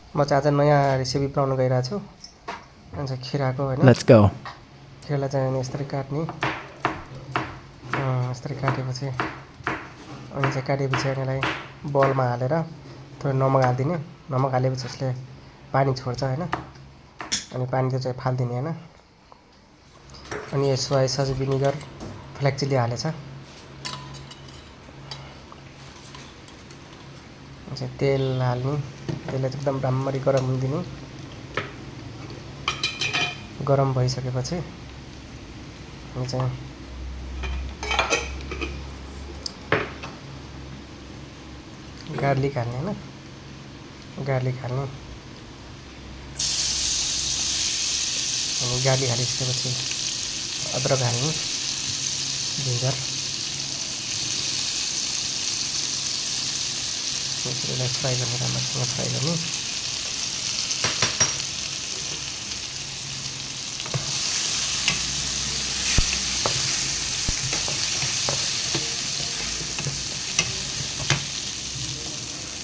म चाहिँ आज नयाँ रेसिपी बनाउन गइरहेको छु। अनि खिराको हैन। Let's go. खिरालाई चाहिँ यसरी काट्ने। यसरी काटेपछि अनि चाहिँ काटेपछि यसलाई बलमा हालेर थोरै नमक हालिदिने। नमक हालेपछि यसले पानी छोड्छ हैन। अनि पानी चाहिँ फाल्दिने हैन। अनि यो soya sauce vinegar black chilli हालेछ। चाहिँ तेल हाल्ने। तेललाई एकदम राम्ररी गरम हुन दिने। गरम भइसकेपछि अनि चाहिँ गार्लिक हाल्ने हैन। गार्लिक हाल्ने। अनि गार्लिक हालिसकेपछि अदरक हाल्ने। जिन्जर यसलाई फ्राई गर्ने। राम्रोसँग फ्राई गर्ने।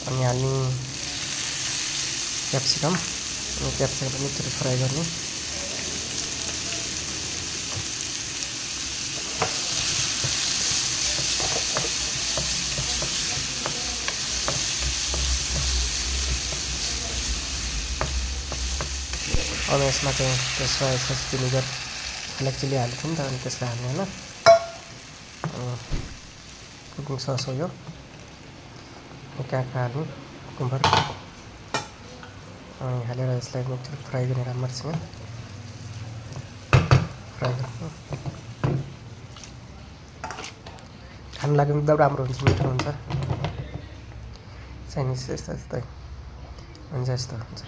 अनि हाल्ने क्याप्सिकम। अनि क्याप्सिकम पनि थोरै फ्राई गर्ने। अब यसमा चाहिँ त्यो soya sauce vinegar black chilli हालेको थियौँ नि त अनि त्यसलाई हाल्ने हैन। कुकिङ सस हो यो। काँक्रा हाल्ने कुकुम्बर अनि हालेर यसलाई मिक्सर फ्राई गर्ने राम्रोसँग फ्राई गर्ने। खानु लागि एकदम राम्रो हुन्छ, मिठो हुन्छ। चाइनिज यस्तै अनि यस्तो हुन्छ।